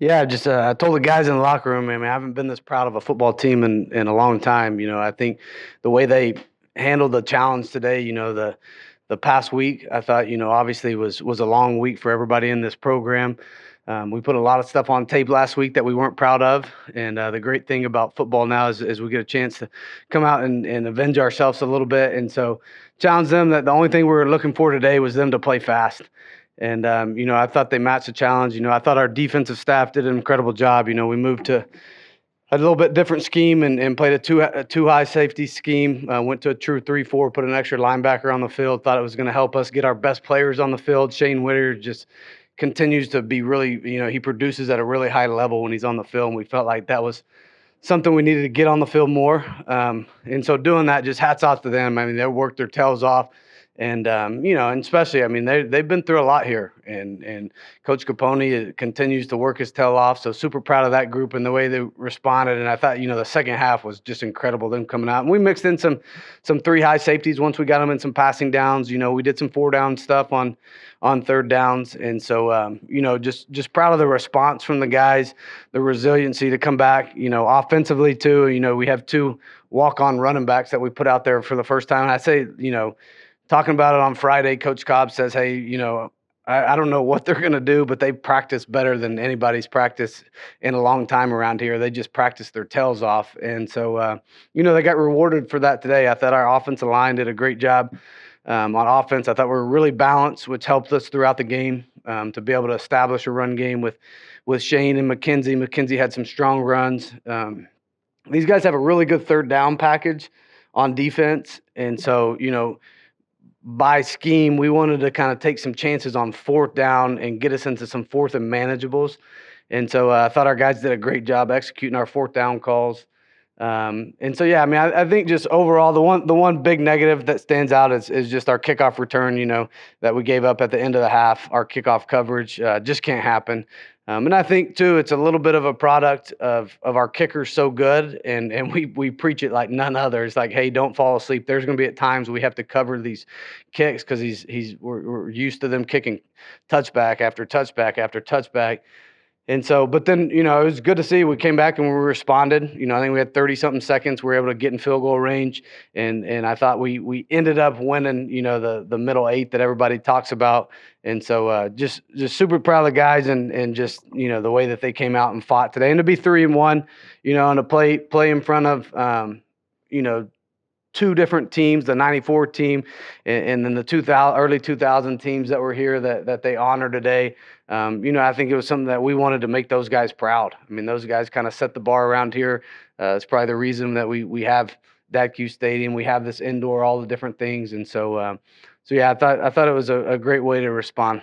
Yeah, just I told the guys in the locker room, I mean, I haven't been this proud of a football team in a long time. I think the way they handled the challenge today, the past week, I thought, obviously was a long week for everybody in this program. We put a lot of stuff on tape last week that we weren't proud of, and the great thing about football now is we get a chance to come out and avenge ourselves a little bit, and so challenge them that the only thing we were looking for today was them to play fast. And I thought they matched the challenge. I thought our defensive staff did an incredible job. We moved to a little bit different scheme and played a two high safety scheme. Went to a true 3-4, put an extra linebacker on the field. Thought it was going to help us get our best players on the field. Shane Whittier just continues to be really, he produces at a really high level when he's on the field. And we felt like that was something we needed to get on the field more. And so doing that, just hats off to them. I mean, they worked their tails off. And and especially, I mean, they've been through a lot here, and Coach Capone continues to work his tail off. So super proud of that group and the way they responded. And I thought, the second half was just incredible. Them coming out, and we mixed in some three high safeties once we got them in some passing downs. We did some 4-down stuff on third downs, and so just proud of the response from the guys, the resiliency to come back. Offensively too. We have two walk-on running backs that we put out there for the first time. And I say, talking about it on Friday, Coach Cobb says, hey, I don't know what they're going to do, but they practice better than anybody's practiced in a long time around here. They just practice their tails off. And so, they got rewarded for that today. I thought our offensive line did a great job on offense. I thought we were really balanced, which helped us throughout the game to be able to establish a run game with Shane and McKenzie. McKenzie had some strong runs. These guys have a really good third down package on defense. And so, by scheme, we wanted to kind of take some chances on fourth down and get us into some fourth and manageables. And so I thought our guys did a great job executing our fourth down calls. And so, yeah, I mean, I think just overall, the one big negative that stands out is just our kickoff return, that we gave up at the end of the half. Our kickoff coverage just can't happen. And I think, too, it's a little bit of a product of our kickers so good, and we preach it like none other. It's like, hey, don't fall asleep. There's going to be at times we have to cover these kicks because we're used to them kicking touchback after touchback after touchback. And so, but then, it was good to see we came back and we responded. I think we had 30-something seconds. We were able to get in field goal range. And I thought we ended up winning, the middle eight that everybody talks about. And so just super proud of the guys and just, the way that they came out and fought today. And to be 3-1, and to play in front of, two different teams, the 94 team and then the early 2000 teams that were here that they honor today. I think it was something that we wanted to make those guys proud. I mean, those guys kind of set the bar around here. It's probably the reason that we have DATQ Stadium. We have this indoor, all the different things. And so yeah, I thought it was a great way to respond.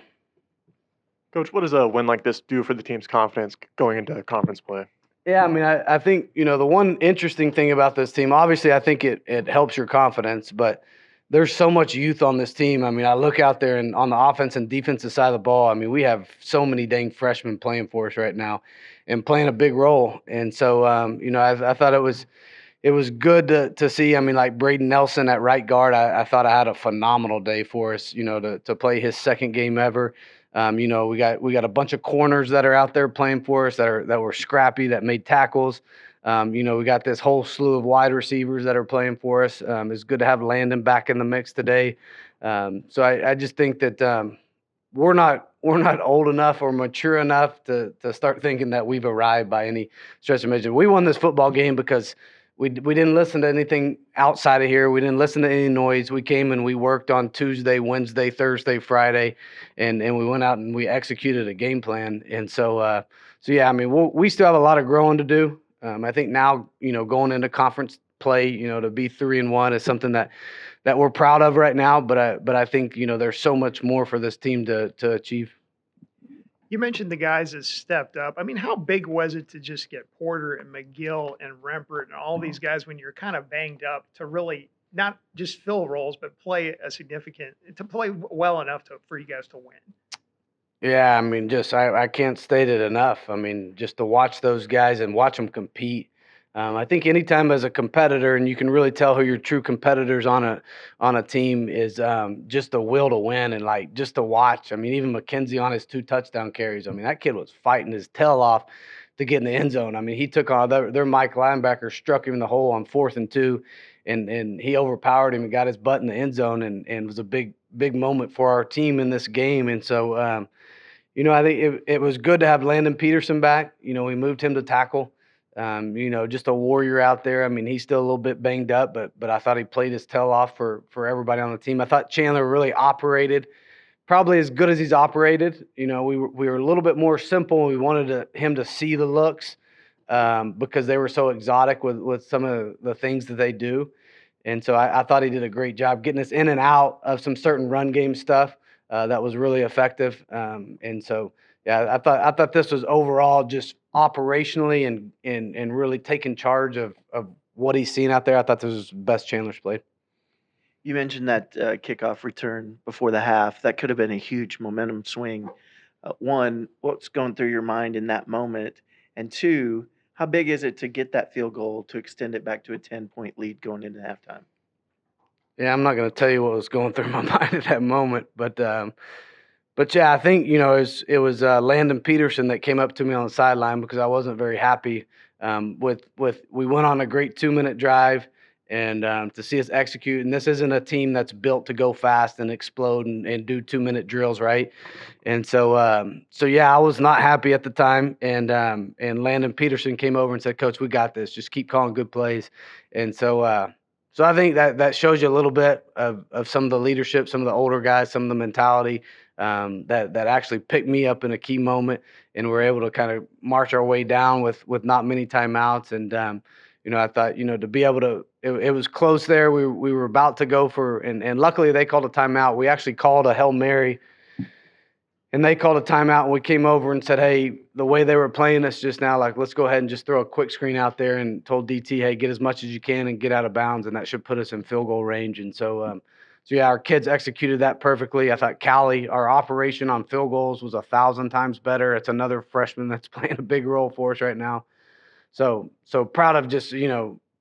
Coach, what does a win like this do for the team's confidence going into conference play? Yeah, I mean, I think, the one interesting thing about this team, obviously, I think it helps your confidence, but there's so much youth on this team. I mean, I look out there and on the offense and defensive side of the ball, I mean, we have so many dang freshmen playing for us right now and playing a big role. And so, I thought it was good to see. I mean, like Braden Nelson at right guard, I thought I had a phenomenal day for us, to play his second game ever. We got a bunch of corners that are out there playing for us that were scrappy, that made tackles. We got this whole slew of wide receivers that are playing for us. It's good to have Landon back in the mix today. So I just think that we're not old enough or mature enough to start thinking that we've arrived by any stretch of measure. We won this football game because we didn't listen to anything outside of here. We didn't listen to any noise. We came and we worked on Tuesday, Wednesday, Thursday, Friday, and we went out and we executed a game plan. And so yeah, I mean, we still have a lot of growing to do. I think now, going into conference play, to be 3-1 is something that we're proud of right now. But I think, there's so much more for this team to achieve. You mentioned the guys that stepped up. I mean, how big was it to just get Porter and McGill and Rempert and all these guys when you're kind of banged up to really not just fill roles, but play well enough for you guys to win? Yeah, I mean, I can't state it enough. I mean, just to watch those guys and watch them compete. I think anytime as a competitor, and you can really tell who your true competitors on a team is just the will to win and like just to watch. I mean, even McKenzie on his 2 touchdown carries. I mean, that kid was fighting his tail off to get in the end zone. I mean, he took on their Mike linebacker, struck him in the hole on 4th and 2, and he overpowered him and got his butt in the end zone, and was a big moment for our team in this game. And so, I think it was good to have Landon Peterson back. We moved him to tackle. Just a warrior out there. I mean, he's still a little bit banged up, but I thought he played his tail off for everybody on the team. I thought Chandler really operated probably as good as he's operated. We were a little bit more simple. We wanted him to see the looks because they were so exotic with some of the things that they do. And so I thought he did a great job getting us in and out of some certain run game stuff that was really effective. And so, yeah, I thought this was overall just operationally and really taking charge of what he's seen out there. I thought this was the best Chandler's played. You mentioned that kickoff return before the half. That could have been a huge momentum swing. One, what's going through your mind in that moment? And two, how big is it to get that field goal to extend it back to a 10-point lead going into halftime? Yeah, I'm not going to tell you what was going through my mind at that moment, but yeah, I think it was Landon Peterson that came up to me on the sideline because I wasn't very happy with we went on a great 2-minute drive, and to see us execute. And this isn't a team that's built to go fast and explode and do 2-minute drills, right? And so yeah, I was not happy at the time, and Landon Peterson came over and said, "Coach, we got this. Just keep calling good plays." And so I think that shows you a little bit of some of the leadership, some of the older guys, some of the mentality that actually picked me up in a key moment, and we're able to kind of march our way down with not many timeouts. And I thought to be able to, it was close there. We were about to go for, and luckily they called a timeout. We actually called a Hail Mary, and they called a timeout, and we came over and said, "Hey, the way they were playing us just now, like, let's go ahead and just throw a quick screen out there," and told DT, "Hey, get as much as you can and get out of bounds," and that should put us in field goal range. And so yeah, our kids executed that perfectly. I thought Callie, our operation on field goals was 1,000 times better. It's another freshman that's playing a big role for us right now. So proud of just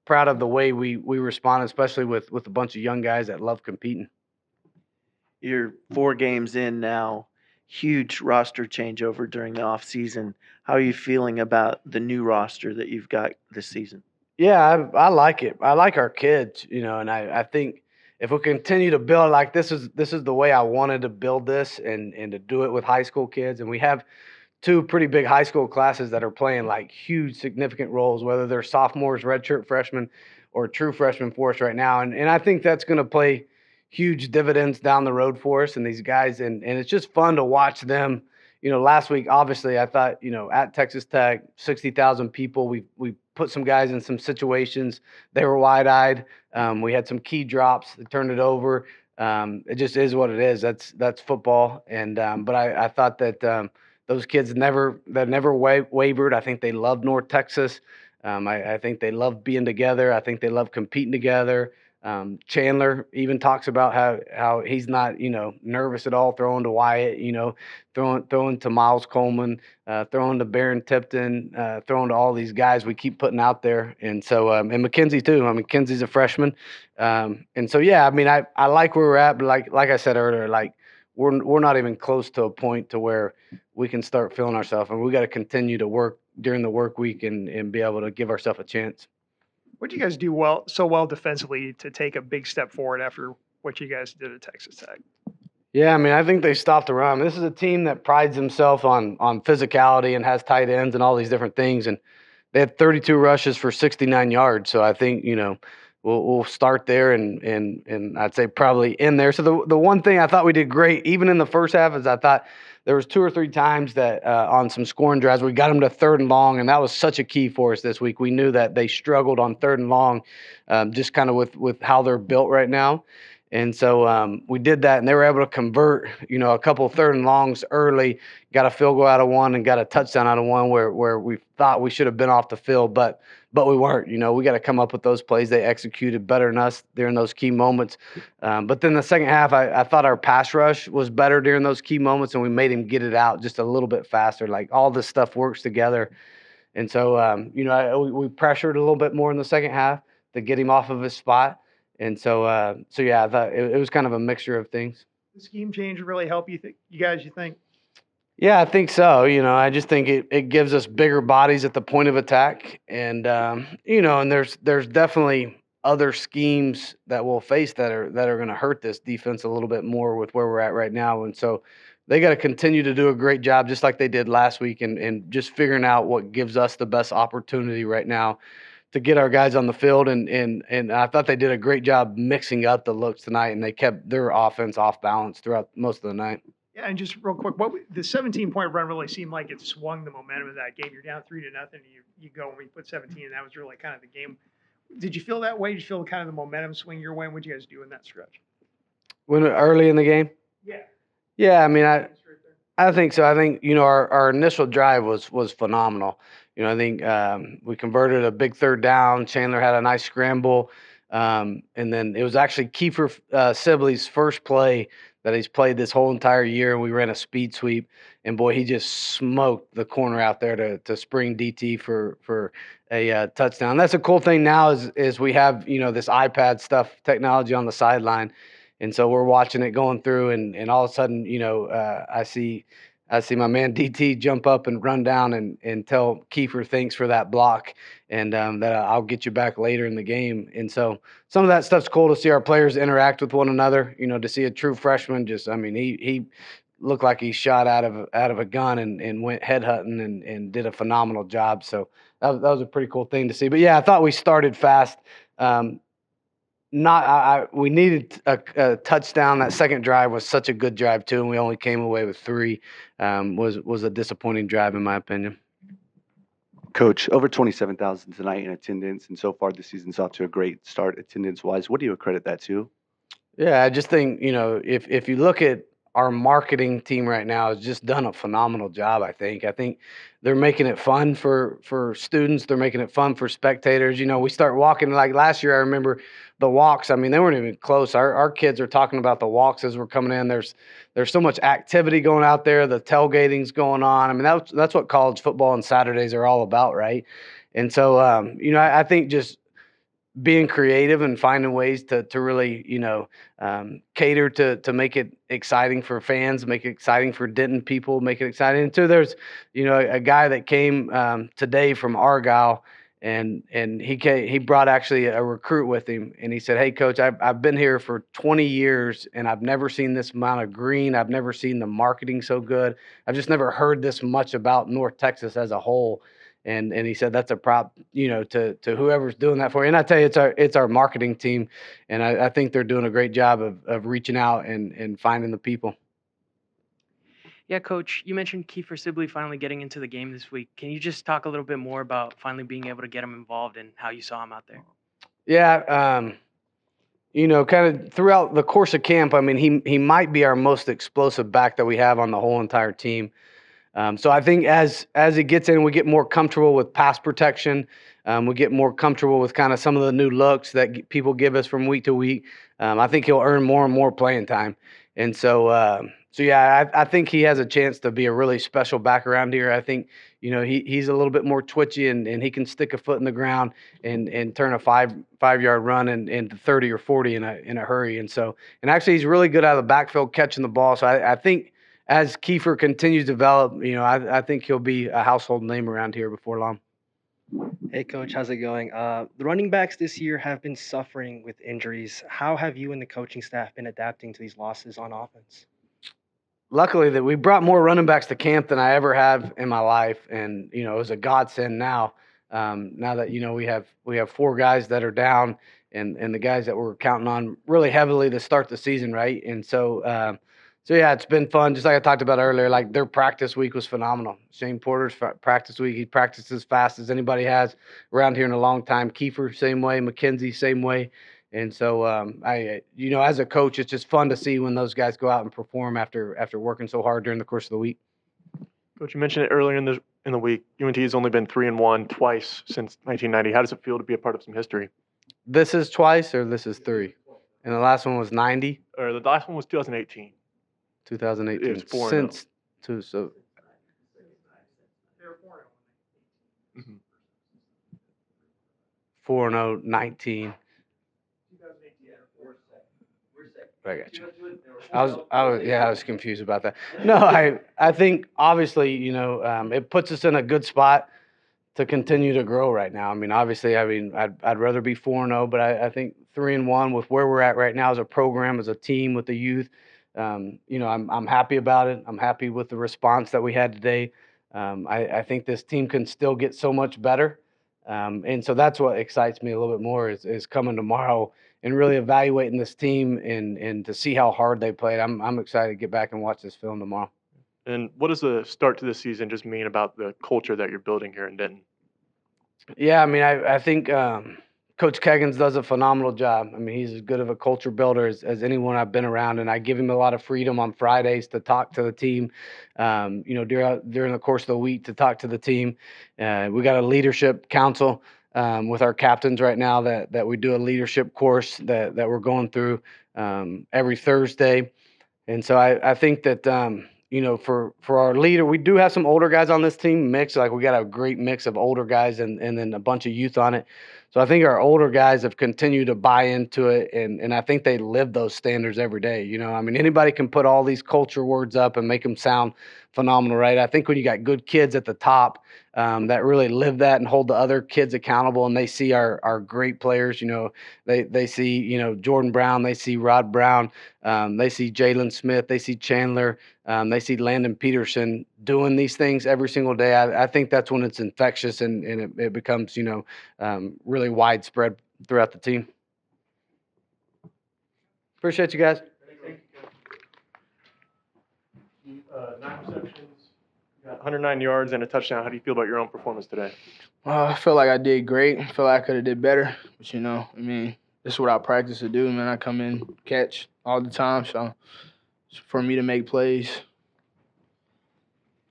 proud of the way we responded, especially with a bunch of young guys that love competing. You're 4 games in now. Huge roster changeover during the offseason. How are you feeling about the new roster that you've got this season? Yeah, I like it. I like our kids, and I think if we continue to build like this is the way I wanted to build this, and to do it with high school kids. And we have 2 pretty big high school classes that are playing like huge significant roles, whether they're sophomores, redshirt freshmen, or true freshmen for us right now. And I think that's going to play huge dividends down the road for us and these guys. And it's just fun to watch them. Last week, obviously, I thought, at Texas Tech, 60,000 people, we put some guys in some situations. They were wide-eyed. We had some key drops that turned it over. It just is what it is. That's football. And but I thought that those kids never wavered. I think they love North Texas. I think they love being together. I think they love competing together. Chandler even talks about how he's not nervous at all throwing to Wyatt, throwing to Miles Coleman, throwing to Barron Tipton, throwing to all these guys we keep putting out there. And so and McKenzie too. I mean, McKenzie's a freshman. And so yeah, I mean, I like where we're at, but like I said earlier, like we're not even close to a point to where we can start feeling ourselves, and we got to continue to work during the work week and be able to give ourselves a chance. What do you guys do so well defensively to take a big step forward after what you guys did at Texas Tech? Yeah, I mean, I think they stopped the run. This is a team that prides themselves on physicality and has tight ends and all these different things. And they had 32 rushes for 69 yards. So I think we'll start there and I'd say probably end there. So the one thing I thought we did great, even in the first half, is I thought there was 2 or 3 times that on some scoring drives we got them to 3rd and long, and that was such a key for us this week. We knew that they struggled on 3rd and long, just kind of with how they're built right now. And so we did that, and they were able to convert, a couple 3rd and longs early, got a field goal out of one and got a touchdown out of one where we thought we should have been off the field, but we weren't. We got to come up with those plays. They executed better than us during those key moments. But then the second half, I thought our pass rush was better during those key moments, and we made him get it out just a little bit faster. Like all this stuff works together. And so, we pressured a little bit more in the second half to get him off of his spot. And so yeah, I thought it was kind of a mixture of things. The scheme change really help you guys, you think? Yeah, I think so. I just think it gives us bigger bodies at the point of attack, and and there's definitely other schemes that we'll face that are going to hurt this defense a little bit more with where we're at right now, and so they got to continue to do a great job, just like they did last week, and just figuring out what gives us the best opportunity right now to get our guys on the field, and I thought they did a great job mixing up the looks tonight, and they kept their offense off balance throughout most of the night. Yeah, and just real quick, the 17-point run really seemed like it swung the momentum of that game. You're down 3-0, and you go and you put 17, and that was really kind of the game. Did you feel that way? Did you feel kind of the momentum swing your way? What did you guys do in that stretch? When early in the game? Yeah. Yeah, I mean, I think so. I think our initial drive was phenomenal. I think we converted a big third down. Chandler had a nice scramble, and then it was actually Kiefer Sibley's first play that he's played this whole entire year, and we ran a speed sweep, and boy, he just smoked the corner out there to spring DT for a touchdown. That's a cool thing now is we have this iPad stuff technology on the sideline. And so we're watching it going through, and all of a sudden, I see my man DT jump up and run down and tell Kiefer thanks for that block, and that I'll get you back later in the game. And so some of that stuff's cool to see our players interact with one another. To see a true freshman he looked like he shot out of a gun and went headhunting and did a phenomenal job. So that was a pretty cool thing to see. But yeah, I thought we started fast. We needed a touchdown. That second drive was such a good drive too, and we only came away with 3. Was a disappointing drive in my opinion. Coach, over 27,000 tonight in attendance, and so far the season's off to a great start attendance-wise. What do you accredit that to? Yeah, I just think if you look at our marketing team right now, has just done a phenomenal job. I think they're making it fun for students. They're making it fun for spectators. We start walking like last year. I remember the walks. I mean, they weren't even close. Our kids are talking about the walks as we're coming in. There's so much activity going out there. The tailgating's going on. I mean, that's what college football and Saturdays are all about, right? And so I think just being creative and finding ways to really cater to make it exciting for fans, make it exciting for Denton people, make it exciting. And so there's a guy that came today from Argyle, and he brought actually a recruit with him, and he said, "Hey coach, I've been here for 20 years and I've never seen this amount of green. I've never seen the marketing so good. I've just never heard this much about North Texas as a whole." And he said that's a prop, to whoever's doing that for you. And I tell you, it's our marketing team, and I think they're doing a great job of reaching out and finding the people. Yeah, Coach, you mentioned Kiefer Sibley finally getting into the game this week. Can you just talk a little bit more about finally being able to get him involved and how you saw him out there? Yeah, kind of throughout the course of camp, I mean, he might be our most explosive back that we have on the whole entire team. So I think as he gets in, we get more comfortable with pass protection. We get more comfortable with kind of some of the new looks that people give us from week to week. I think he'll earn more and more playing time. And so yeah, I think he has a chance to be a really special back around here. I think, he's a little bit more twitchy, and he can stick a foot in the ground and turn a 5-yard run into 30 or 40 in a hurry. And actually he's really good out of the backfield catching the ball. So I think as Kiefer continues to develop, I think he'll be a household name around here before long. Hey, Coach, how's it going? The running backs this year have been suffering with injuries. How have you and the coaching staff been adapting to these losses on offense? Luckily, that we brought more running backs to camp than I ever have in my life, and it was a godsend now. Now that we have 4 guys that are down, and the guys that we're counting on really heavily to start the season, right? And so yeah, it's been fun. Just like I talked about earlier, like their practice week was phenomenal. Shane Porter's practice week, he practiced as fast as anybody has around here in a long time. Kiefer, same way. McKenzie, same way. And so as a coach, it's just fun to see when those guys go out and perform after working so hard during the course of the week. Coach, you mentioned it earlier in the week. UNT has only been 3-1 twice since 1990. How does it feel to be a part of some history? This is twice, or this is 3? And the last one was 90? Or the last one was 2018. 2018. It was 4-0. Since two, so Mhm. 4-0, 19. I got you. I was confused about that. No, I think obviously, it puts us in a good spot to continue to grow right now. I mean, obviously, I'd rather be 4-0, but I think 3-1 with where we're at right now as a program, as a team with the youth. I'm happy about it. I'm happy with the response that we had today. I think this team can still get so much better. And so that's what excites me a little bit more is coming tomorrow and really evaluating this team and to see how hard they played. I'm excited to get back and watch this film tomorrow. And what does the start to the season just mean about the culture that you're building here in Denton? Yeah, I mean, I think Coach Keggins does a phenomenal job. I mean, he's as good of a culture builder as anyone I've been around, and I give him a lot of freedom on Fridays to talk to the team. During the course of the week to talk to the team. We got a leadership council with our captains right now that we do a leadership course that we're going through every Thursday. And so I think that for our leader, we do have some older guys on this team mix. Like we got a great mix of older guys and then a bunch of youth on it. So I think our older guys have continued to buy into it, and I think they live those standards every day. I mean, anybody can put all these culture words up and make them sound phenomenal, right? I think when you got good kids at the top that really live that and hold the other kids accountable, and they see our great players. They see Jordan Brown, they see Rod Brown. They see Jalen Smith, they see Chandler, they see Landon Peterson doing these things every single day. I think that's when it's infectious and it becomes, really widespread throughout the team. Appreciate you guys. 9 receptions, you got 109 yards and a touchdown. How do you feel about your own performance today? I feel like I did great. I feel like I could have did better. But, this is what I practice to do, man. I come in, catch all the time. So it's for me to make plays.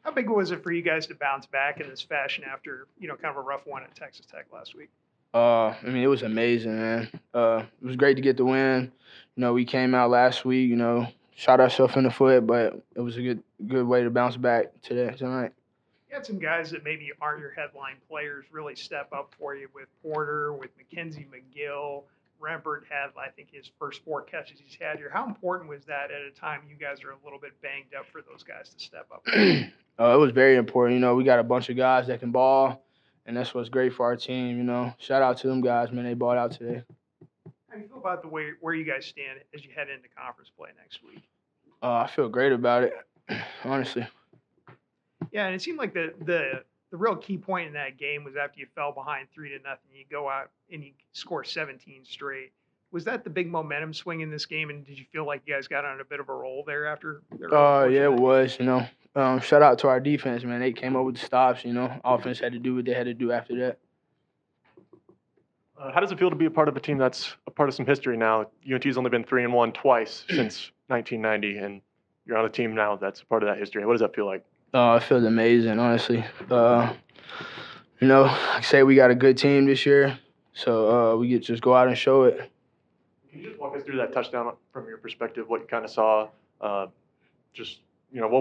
How big was it for you guys to bounce back in this fashion after, kind of a rough one at Texas Tech last week? It was amazing, man. It was great to get the win. We came out last week, shot ourselves in the foot, but it was a good way to bounce back tonight. You had some guys that maybe aren't your headline players really step up for you with Porter, with Mackenzie McGill. Rempert had, I think, his first 4 catches he's had here. How important was that at a time you guys are a little bit banged up for those guys to step up? It was very important. We got a bunch of guys that can ball, and that's what's great for our team. Shout out to them guys, man. They balled out today. How do you feel about the way where you guys stand as you head into conference play next week? I feel great about it, honestly. Yeah, and it seemed like the real key point in that game was after you fell behind 3-0, you go out and you score 17 straight. Was that the big momentum swing in this game, and did you feel like you guys got on a bit of a roll there after? Yeah, it was. Shout out to our defense, man. They came up with the stops. Offense had to do what they had to do after that. How does it feel to be a part of a team that's a part of some history now? UNT's only been 3-1 twice since 1990, and you're on a team now that's a part of that history. What does that feel like? It feels amazing, honestly. Like I say, we got a good team this year, so we get to just go out and show it. Can you just walk us through that touchdown from your perspective, what you kind of saw, what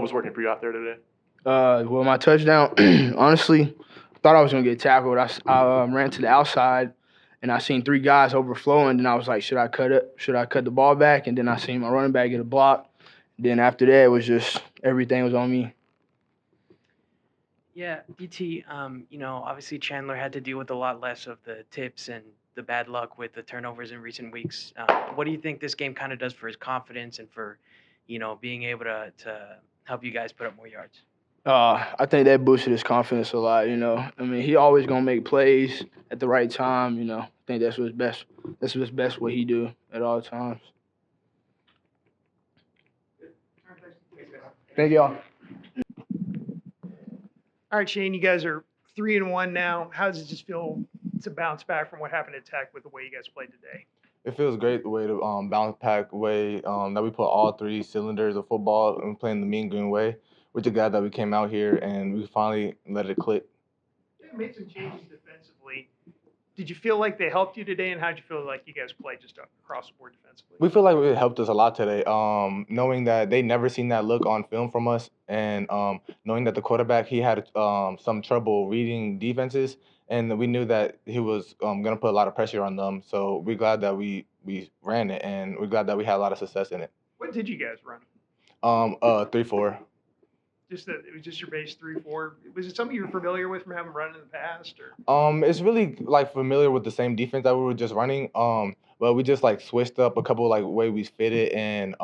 was working for you out there today? Well, my touchdown, honestly, thought I was going to get tackled. I ran to the outside, and I seen 3 guys overflowing, and I was like, should I cut it? Should I cut the ball back? And then I seen my running back get a block. Then after that, it was just everything was on me. Yeah, DT, obviously Chandler had to deal with a lot less of the tips and the bad luck with the turnovers in recent weeks. What do you think this game kind of does for his confidence and for, being able to help you guys put up more yards? I think that boosted his confidence a lot, he always going to make plays at the right time, I think that's what's best. That's what's best what he do at all times. Thank y'all. All right, Shane, you guys are 3-1 now. How does it just feel to bounce back from what happened at Tech with the way you guys played today? It feels great the way to bounce back way that we put all 3 cylinders of football and playing the mean green way. We're just glad that we came out here and we finally let it click. Yeah, made some changes defensively. Did you feel like they helped you today, and how did you feel like you guys played just across the board defensively? We feel like it helped us a lot today. Knowing that they never seen that look on film from us, and knowing that the quarterback he had some trouble reading defenses, and we knew that he was gonna put a lot of pressure on them. So we're glad that we ran it, and we're glad that we had a lot of success in it. What did you guys run? 3-4. Just that it was just your base 3-4. Was it something you were familiar with from having run in the past, or? It's really like familiar with the same defense that we were just running. But we just like switched up a couple like way we fit it, and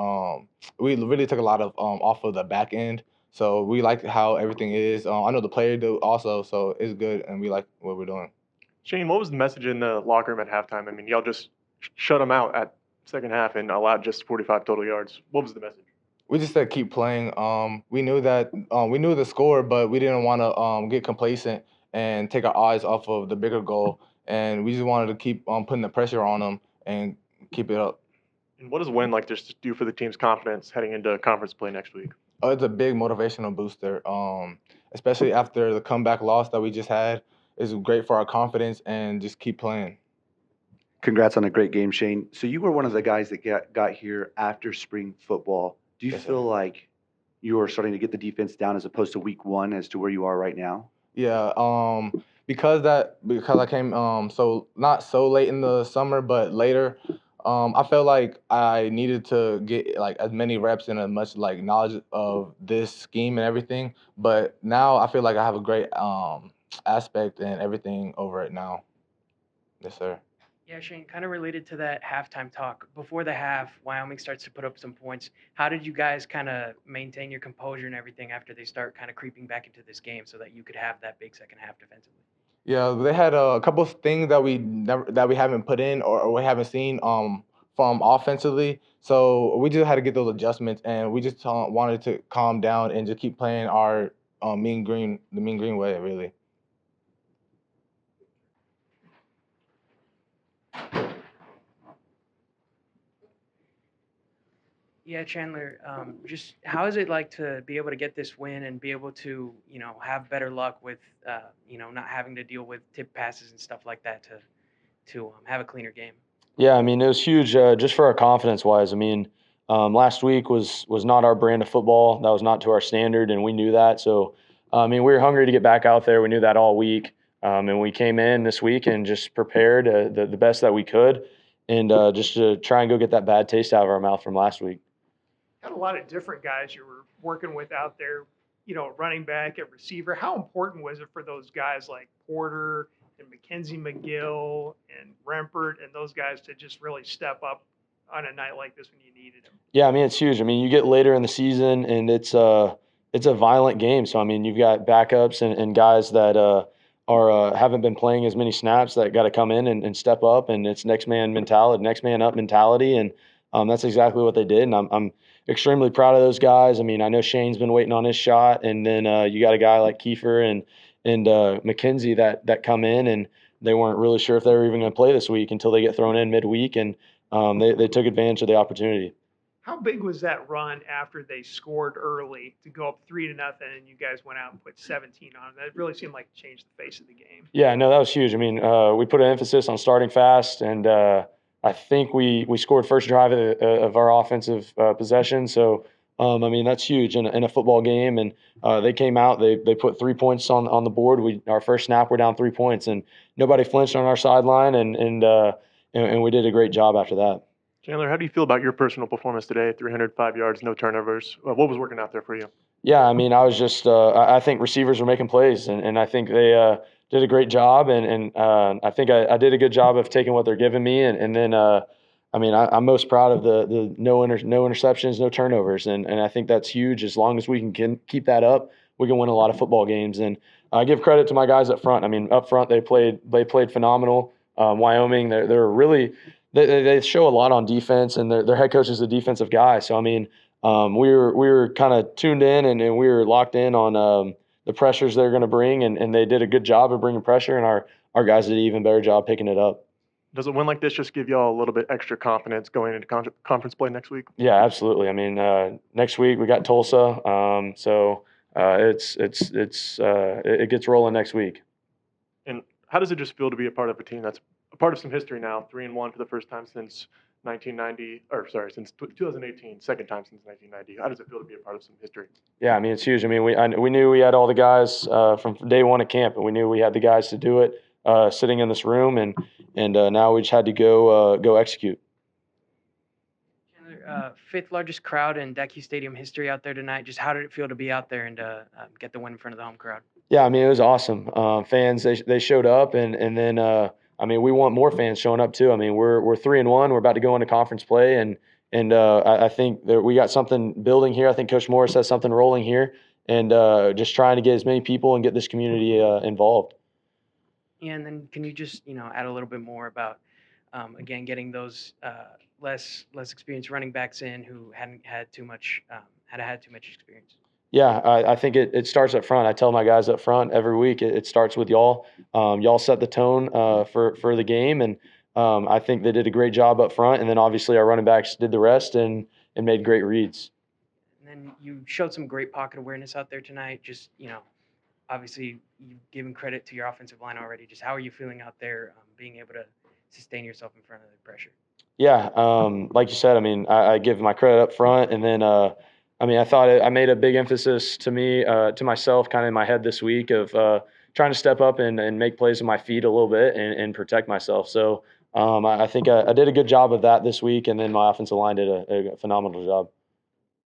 we really took a lot of off of the back end. So we like how everything is. I know the player do also, so it's good, and we like what we're doing. Shane, what was the message in the locker room at halftime? I mean, y'all just shut them out at second half and allowed just 45 total yards. What was the message? We just said keep playing. We knew that we knew the score, but we didn't want to get complacent and take our eyes off of the bigger goal. And we just wanted to keep putting the pressure on them and keep it up. And what does a win like this do for the team's confidence heading into conference play next week? Oh, it's a big motivational booster, especially after the comeback loss that we just had. It's great for our confidence and just keep playing. Congrats on a great game, Shane. So you were one of the guys that got here after spring football. Do you Yes, sir. feel like you are starting to get the defense down as opposed to week one as to where you are right now? Yeah, because I came so not so late in the summer, but later, I felt like I needed to get like as many reps and as much like knowledge of this scheme and everything. But now I feel like I have a great aspect and everything over it now. Yes, sir. Yeah, Shane, kind of related to that halftime talk. Before the half, Wyoming starts to put up some points. How did you guys kind of maintain your composure and everything after they start kind of creeping back into this game so that you could have that big second half defensively? Yeah, they had a couple of things that we haven't put in or we haven't seen from offensively. So we just had to get those adjustments, and we just wanted to calm down and just keep playing our the mean green way, really. Yeah, Chandler, just how is it like to be able to get this win and be able to, have better luck with, not having to deal with tip passes and stuff like that to have a cleaner game? Yeah, I mean, it was huge just for our confidence wise. I mean, last week was not our brand of football. That was not to our standard, and we knew that. So, I mean, we were hungry to get back out there. We knew that all week, and we came in this week and just prepared the best that we could, and just to try and go get that bad taste out of our mouth from last week. Got a lot of different guys you were working with out there, running back at receiver. How important was it for those guys like Porter and Mackenzie McGill and Rempert and those guys to just really step up on a night like this when you needed them? Yeah, I mean, it's huge. I mean, you get later in the season, and it's a violent game. So I mean, you've got backups and guys that haven't been playing as many snaps that got to come in and step up, and it's next man mentality, next man up mentality, and that's exactly what they did. And I'm extremely proud of those guys. I mean, I know Shane's been waiting on his shot, and then you got a guy like Kiefer and McKenzie that come in, and they weren't really sure if they were even going to play this week until they get thrown in midweek, and they took advantage of the opportunity. How big was that run after they scored early to go up 3-0, and you guys went out and put 17 on them? That really seemed like it changed the face of the game. Yeah, no, that was huge. I mean, we put an emphasis on starting fast, and I think we scored first drive of our offensive possession. So, I mean, that's huge in a football game. And they came out, they put 3 points on the board. Our first snap, we're down 3 points, and nobody flinched on our sideline, and we did a great job after that. Chandler, how do you feel about your personal performance today? 305 yards, no turnovers. What was working out there for you? Yeah, I mean, I was just I think receivers were making plays, and I think they did a great job, and I think I did a good job of taking what they're giving me, and then I mean, I'm most proud of the no interceptions, no turnovers, and I think that's huge. As long as we can keep that up, we can win a lot of football games. And I give credit to my guys up front. I mean, up front they played phenomenal. Wyoming, they're really they show a lot on defense, and their head coach is a defensive guy. So I mean, we were kind of tuned in, and we were locked in on the pressures they're going to bring, and they did a good job of bringing pressure, and our guys did an even better job picking it up. Does a win like this just give y'all a little bit extra confidence going into conference play next week? Yeah, absolutely. I mean, next week we got Tulsa, so it gets rolling next week. And how does it just feel to be a part of a team that's a part of some history now, 3-1 for the first time since 1990, or sorry, since 2018, second time since 1990. How does it feel to be a part of some history? Yeah, I mean, it's huge. I mean, we knew we had all the guys from day one at camp, and we knew we had the guys to do it sitting in this room, and now we just had to go execute. Chandler, fifth largest crowd in Decky Stadium history out there tonight. Just how did it feel to be out there and get the win in front of the home crowd? Yeah, I mean, it was awesome. Fans, they showed up, and then I mean, we want more fans showing up too. I mean, we're 3-1. We're about to go into conference play, and I think that we got something building here. I think Coach Morris has something rolling here, and just trying to get as many people and get this community involved. And then can you just add a little bit more about again getting those less experienced running backs in who hadn't had too much had too much experience? Yeah, I think it starts up front. I tell my guys up front every week, it starts with y'all. Y'all set the tone for the game, and I think they did a great job up front. And then obviously our running backs did the rest and made great reads. And then you showed some great pocket awareness out there tonight. Just obviously you've given credit to your offensive line already. Just how are you feeling out there, being able to sustain yourself in front of the pressure? Yeah, like you said, I mean, I give my credit up front, and then I mean, I thought I made a big emphasis to myself, kind of in my head this week of trying to step up and make plays with my feet a little bit and protect myself. So I think I did a good job of that this week, and then my offensive line did a phenomenal job.